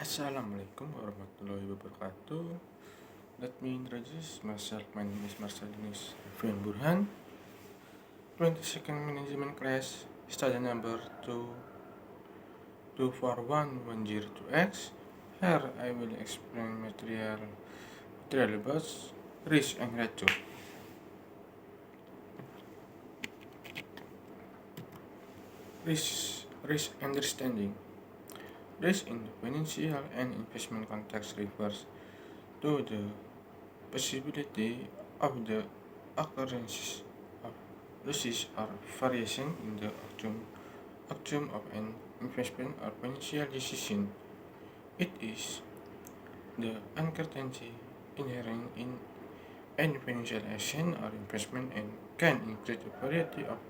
Assalamualaikum warahmatullahi wabarakatuh. Let me introduce myself. My name is Marcelinus Revian Burhan, 22nd Management Class, study number 2241102X. Here I will explain material about risk and return. Risk understanding. Risk in the financial and investment context refers to the possibility of the occurrence of losses or variation in the outcome of an investment or financial decision. It is the uncertainty inherent in any financial action or investment and can include a variety of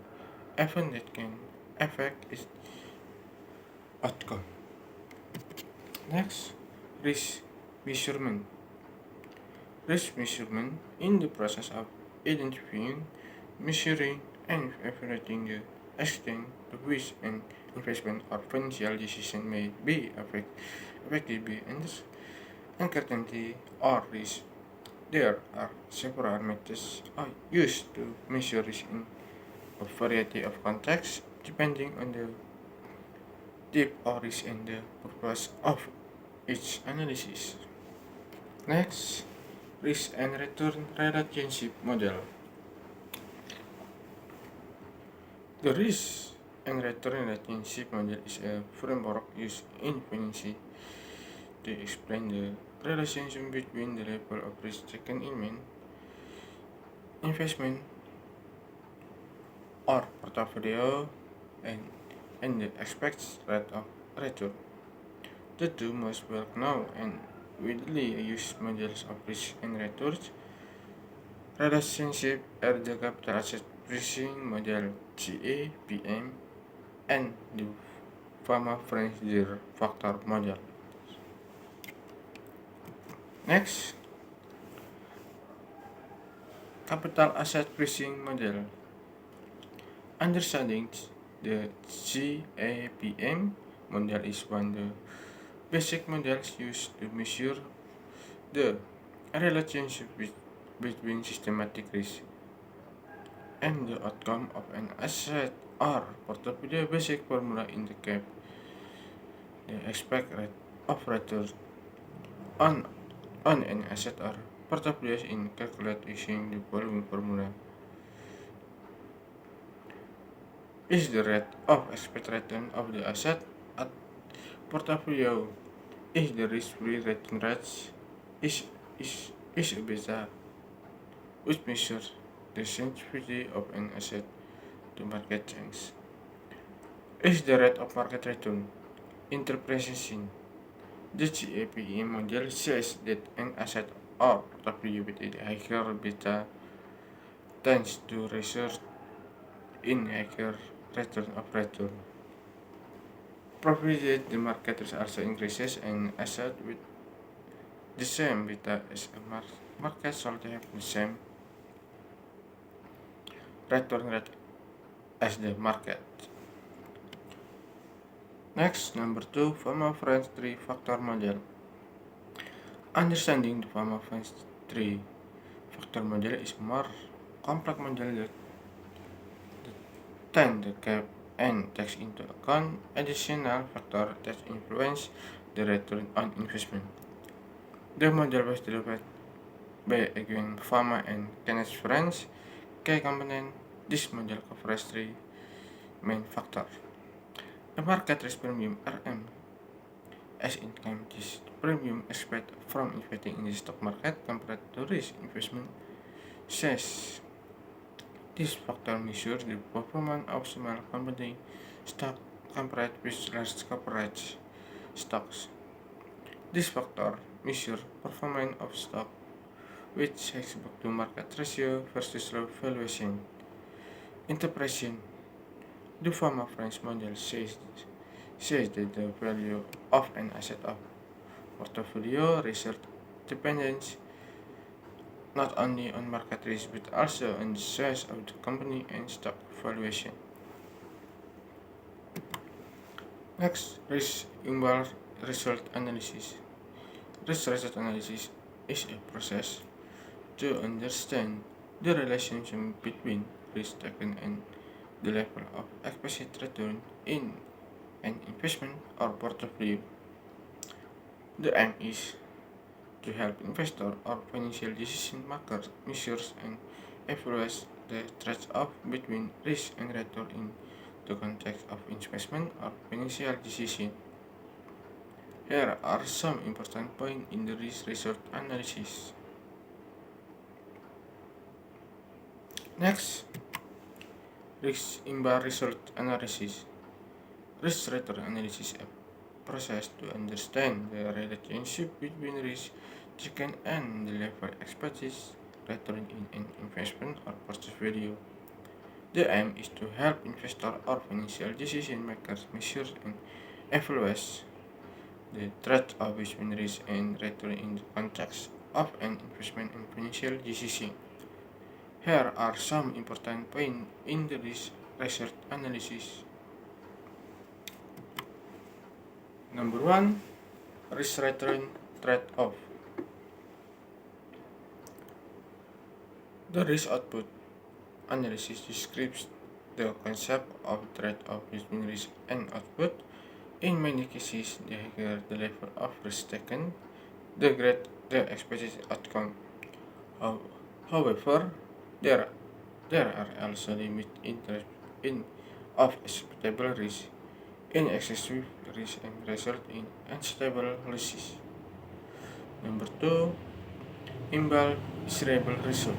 events that can affect its outcome. Next, risk measurement. Risk measurement in the process of identifying, measuring, and evaluating the extent to which an investment or financial decision may be affected by uncertainty or risk. There are several methods used to measure risk in a variety of contexts, depending on the type of risk and the purpose of each analysis. Next, risk and return relationship model. The risk and return relationship model is a framework used in finance to explain the relationship between the level of risk taken in an investment or portfolio and, and the expected rate of return. The two most well known and widely used models of risk and return relationship are the capital asset pricing model (GAPM) and the Fama Frazier factor model. Next, capital asset pricing model. Understanding the GAPM model is one of the basic models used to measure the relationship between systematic risk and the outcome of an asset or portfolio. Basic formula indicate the expected rate of return on, on an asset or portfolio in calculated using the following formula. Is the rate of expected return of the asset at portfolio is the risk-free return rate is, is a beta which measures the sensitivity of an asset to market change. Is the rate of market return interpretation. The GAPE model says that an asset or portfolio with a higher beta tends to result in higher return of return, provided the market risk also increases. An asset with the same beta as a market should have the same return rate as the market. Next, number 2, Fama-French 3-factor model. Understanding the Fama-French 3-factor model is a more complex model that tends to cap and takes into account additional factors that influence the return on investment. The model was developed by again Fama and Kenneth French. Key component. This model covers three main factors. The market risk premium (RM), as income is premium expected from investing in the stock market compared to risk investment says. This factor measures the performance of small company stock compared with large corporate stocks. This factor measures performance of stock which has book to market ratio versus low valuation. Interpretation. The Fama French model says that the value of an asset of portfolio research depends not only on market risk but also on the size of the company and stock valuation. Next, risk result analysis. Risk result analysis is a process to understand the relationship between risk taken and the level of expected return in an investment or portfolio. The aim is to help investor or financial decision makers measure and evaluate the trade-off between risk and return in the context of investment or financial decision. Here are some important points in the risk result analysis. Next, risk impact result analysis. Risk return analysis is a process to understand the relationship between risk taken and the level expected return in an investment or portfolio. The aim is to help investors or financial decision makers measure and evaluate the trade-off between risk and return in the context of an investment and financial decision. Here are some important points in the risk result analysis. Number one, risk return trade-off. The risk output analysis describes the concept of trade-off between risk and output. In many cases, the higher the level of risk taken, the greater the expected outcome. How- However, there, there are also limits in of acceptable risk. In excessive risk and result in unstable losses. Number two, immeasurable result.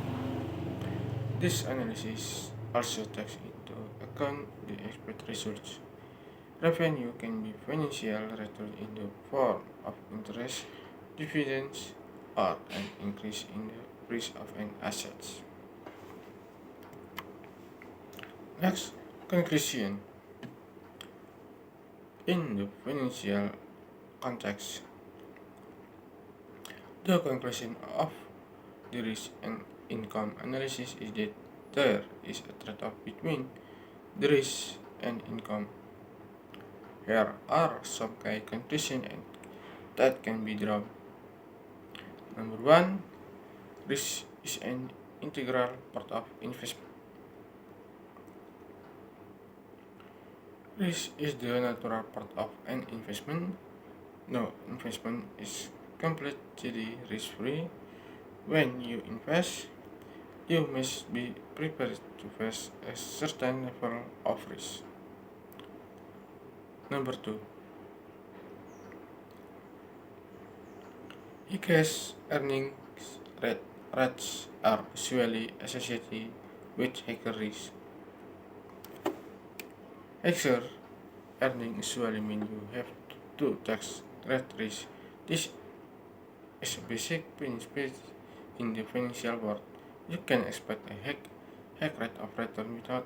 This analysis also takes into account the expected results. Revenue can be financial return in the form of interest, dividends, or an increase in the price of an asset. Next, conclusion. In the financial context, the conclusion of the risk and income analysis is that there is a trade-off between the risk and income. Here are some key conclusions that can be drawn. Number one, risk is an integral part of investment. Risk is the natural part of an investment. No investment is completely risk-free. When you invest, you must be prepared to face a certain level of risk. Number two, cash earnings rates are usually associated with higher risk. Higher earnings usually mean you have to tax rate risk. This is a basic principle in the financial world. You can expect a high rate of return without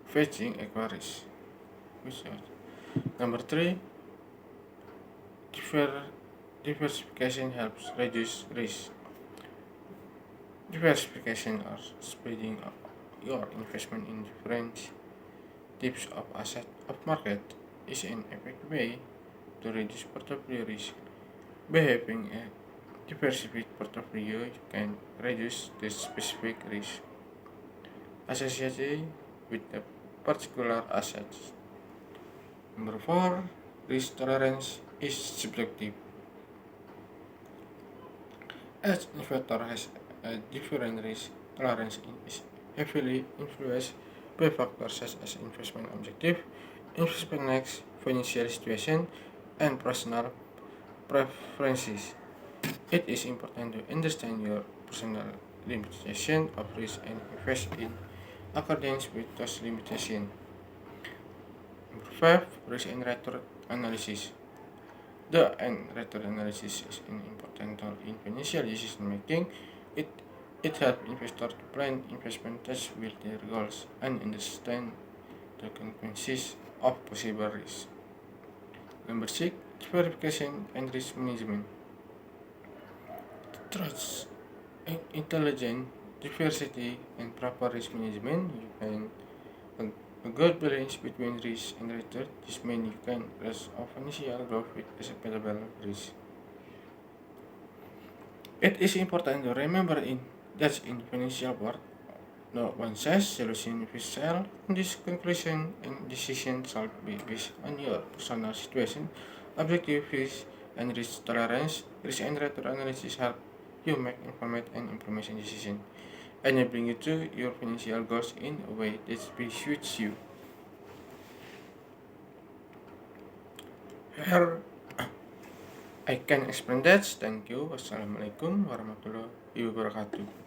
facing equal risk. Number three, diversification helps reduce risk. Diversification or spreading your investment in different types of asset of market is an effective way to reduce portfolio risk. By having a diversified portfolio, you can reduce the specific risk associated with a particular asset. Number four, risk tolerance is subjective. Each investor has a different risk tolerance and is heavily influenced by factors such as investment objective, investment needs, financial situation, and personal preferences. It is important to understand your personal limitation of risk and invest in accordance with those limitations. Number five, risk and return analysis. The and return analysis is an important tool in financial decision making. It it helps investors to plan investment that with their goals and understand the consequences of possible risks. Number six, verification and risk management. Trust intelligent diversity and proper risk management. You can A good balance between risk and return. This means you can rest of financial growth with acceptable risk. It is important to remember that in financial world, no one says solution fits all. This conclusion and decision shall be based on your personal situation, objective risk and risk tolerance. Risk and return analysis help you make informed and information decision, enabling you to your financial goals in a way that suits you. Here I can explain that. Thank you. Wassalamualaikum warahmatullahi wabarakatuh.